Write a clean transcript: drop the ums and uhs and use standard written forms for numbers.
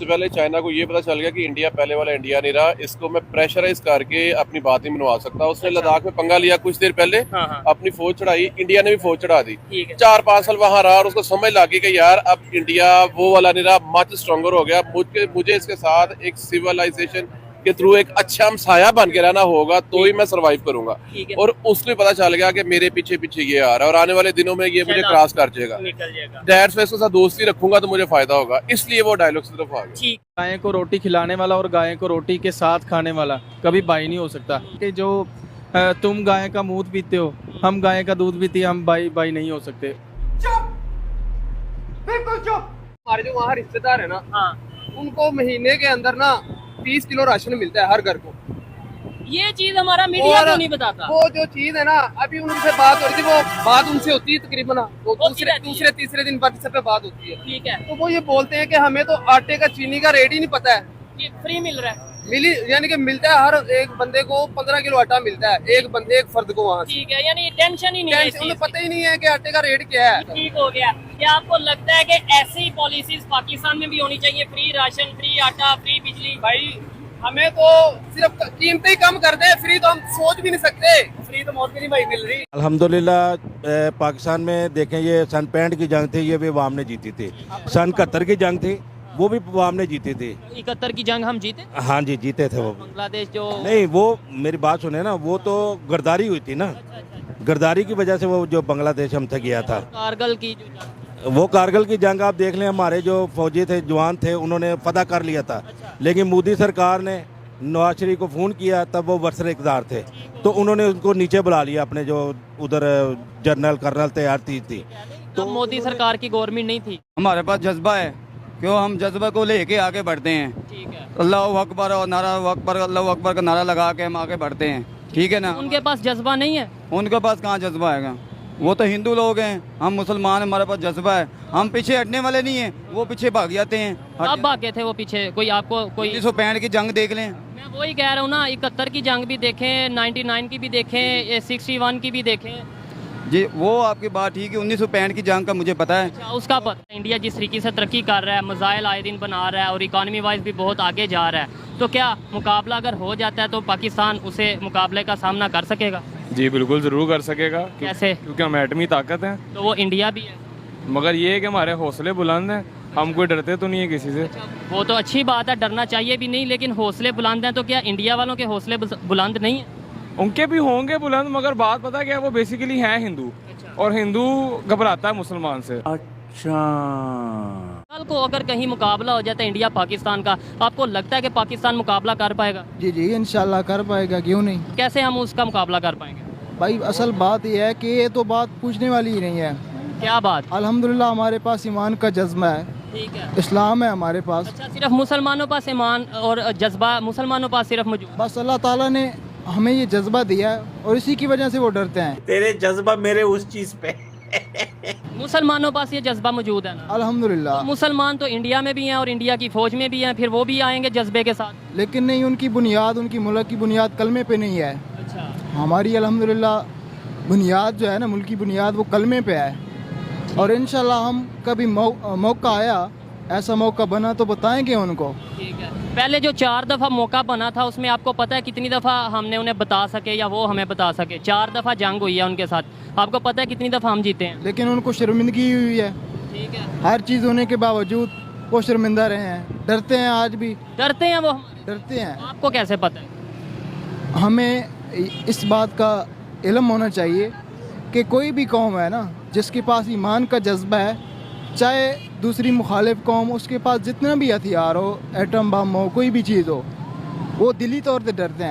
सबसे पहले चाइना को ये पता चल गया कि इंडिया पहले वाला इंडिया नहीं रहा, इसको मैं प्रेशराइज करके अपनी बात नहीं मनवा सकता। उसने लद्दाख में पंगा लिया कुछ देर पहले, अपनी फौज चढ़ाई, इंडिया ने भी फौज चढ़ा दी। 4-5 साल वहां रहा और उसको समझ लगी कि यार अब इंडिया वो वाला नहीं रहा, मच स्ट्रॉन्गर हो गया। मुझे इसके साथ एक सिविलाइजेशन के थ्रू एक अच्छा हमसाया बन के रहना होगा, तो ही मैं सरवाइव करूंगा। और उसने पता चल गया कि मेरे पीछे पीछे ये आ रहा है और आने वाले दिनों में ये मुझे क्रॉस कर जाएगा। दैट्स वाई उसके साथ दोस्ती रखूंगा तो मुझे फायदा होगा, इसलिए वो डायलॉग की तरफ आ गया। गाय को रोटी खिलाने वाला और गाय को रोटी के साथ खाने वाला कभी भाई नहीं हो सकता। कि जो तुम गाय का दूध पीते हो, हम गाय का दूध पीते हैं, हम भाई नहीं हो सकते। चुप, बिल्कुल चुप। हमारे जो वहाँ रिश्तेदार है ना, उनको महीने के अंदर ना 30 किलो राशन मिलता है हर घर को। ये चीज हमारा मीडिया को नहीं बताता। वो जो चीज है ना, अभी उनसे बात हो रही थी, वो बात उनसे होती है तकरीबन तो दूसरे तीसरे दिन व्हाट्सएप पे बात होती है। ठीक है, तो वो ये बोलते हैं कि हमें तो आटे का चीनी का रेट ही नहीं पता है कि फ्री मिल रहा है। मिली यानी कि मिलता है, हर एक बंदे को 15 किलो आटा मिलता है, एक फर्द को वहाँ से। ठीक है, यानी टेंशन ही नहीं है, उन्हें पता ही नहीं है कि आटे का रेट क्या है। ठीक हो गया। क्या आपको लगता है कि ऐसी पॉलिसीज पाकिस्तान में भी होनी चाहिए? फ्री राशन, फ्री आटा, फ्री बिजली। भाई हमें तो सिर्फ कीमतें ही कम कर दे, फ्री तो हम सोच भी नहीं सकते। फ्री तो मौत भी नहीं भाई मिल रही। अल्हम्दुलिल्लाह पाकिस्तान में देखें, ये सन 65 की जंग थी, ये भी अवाम ने जीती थी। सन 71 की जंग थी, वो भी अवाम ने जीती थी। 71 की जंग हम जीते? हाँ जी, जीते थे वो। बांग्लादेश जो नहीं, वो मेरी बात सुने ना, वो तो गरदारी हुई थी ना, गरदारी की वजह से वो जो बांग्लादेश हम से गया था। कारगिल की जो जंग, वो कारगिल की जंग आप देख लें, हमारे जो फौजी थे, जवान थे, उन्होंने फतह कर लिया था। लेकिन मोदी सरकार ने नवाज शरीफ को फ़ोन किया, तब वो बरसर इक़्तिदार थे, तो उन्होंने उनको नीचे बुला लिया, अपने जो उधर जनरल कर्नल तैयार थी। तो मोदी सरकार की गवर्नमेंट नहीं थी। हमारे पास जज्बा है, क्यों हम जज्बा को लेके आगे बढ़ते हैं। ठीक है, अल्लाह अकबर और नारा अकबर, अल्लाह अकबर का नारा लगा के हम आगे बढ़ते हैं। ठीक है ना। उनके पास जज्बा नहीं है। उनके पास कहाँ जज्बा आएगा? वो तो हिंदू लोग हैं, हम मुसलमान, हमारे पास जज्बा है। हम पीछे हटने वाले नहीं हैं, वो पीछे भाग जाते हैं। अब भागे थे वो पीछे? कोई आपको कोई 1965 की जंग देख लें। मैं वही कह रहा हूँ ना, 71 की जंग भी देखें, 99 की भी देखें, 61 की भी देखें। जी, वो आपकी बात ठीक है। 1965 की जंग का मुझे पता है। अच्छा, उसका पता। इंडिया जिस तरीके से तरक्की कर रहा है, मिसाइल आए दिन बना रहा है और इकॉनमी वाइज भी बहुत आगे जा रहा है, तो क्या मुकाबला अगर हो जाता है तो पाकिस्तान उसे मुकाबले का सामना कर सकेगा? जी बिल्कुल ज़रूर कर सकेगा। कैसे? क्योंकि हम एटमी ताकत हैं। तो वो इंडिया भी है, मगर ये है कि हमारे हौसले बुलंद हैं, हम कोई डरते तो नहीं है किसी से। वो तो अच्छी बात है, डरना चाहिए भी नहीं, लेकिन हौसले बुलंद हैं, तो क्या इंडिया वालों के हौसले बुलंद नहीं है? उनके भी होंगे बुलंद, मगर बात पता क्या है, वो बेसिकली है हिंदू, और हिंदू घबराता है मुसलमान से। अच्छा, कल को अगर कहीं मुकाबला हो जाता है इंडिया पाकिस्तान का, आपको लगता है कि पाकिस्तान मुकाबला कर पाएगा? जी जी, इंशाल्लाह कर पाएगा, क्यों नहीं। कैसे हम उसका मुकाबला कर पाएंगे? भाई असल बात यह है कि ये तो बात पूछने वाली ही नहीं है। क्या बात? अल्हम्दुलिल्लाह हमारे पास ईमान का जज्बा है, ठीक है, इस्लाम है हमारे पास। अच्छा, सिर्फ मुसलमानों पास ईमान और जज्बा मुसलमानों पास सिर्फ मौजूद? बस अल्लाह ताला ने हमें ये जज्बा दिया है और इसी की वजह से वो डरते हैं। तेरे जज्बा मेरे उस चीज पे मुसलमानों पास ये जज्बा मौजूद है ना? अल्हम्दुलिल्लाह। तो मुसलमान तो इंडिया में भी हैं और इंडिया की फौज में भी हैं, फिर वो भी आएंगे जज्बे के साथ। लेकिन नहीं, उनकी बुनियाद, उनकी मुल्क की बुनियाद कलमे पे नहीं है। अच्छा, हमारी अल्हम्दुलिल्लाह बुनियाद जो है ना, मुल्क की बुनियाद, वो कलमे पे है। और इंशाल्लाह हम कभी मौका आया, ऐसा मौका बना तो बताएंगे उनको। ठीक है। पहले जो 4 दफ़ा मौका बना था, उसमें आपको पता है कितनी दफ़ा हमने उन्हें बता सके या वो हमें बता सके? 4 दफ़ा जंग हुई है उनके साथ, आपको पता है कितनी दफ़ा हम जीते हैं? लेकिन उनको शर्मिंदगी हुई है। ठीक है, हर चीज़ होने के बावजूद वो शर्मिंदा रहे हैं, डरते हैं, आज भी डरते हैं वो हमारे? डरते हैं। आपको कैसे पता है? हमें इस बात का इल्म होना चाहिए कि कोई भी कौम है ना, जिसके पास ईमान का जज्बा है, चाहे दूसरी मुखालिफ कौम, उसके पास जितना भी हथियार हो, एटम बम हो, कोई भी चीज़ हो, वो दिली तौर पे डरते हैं।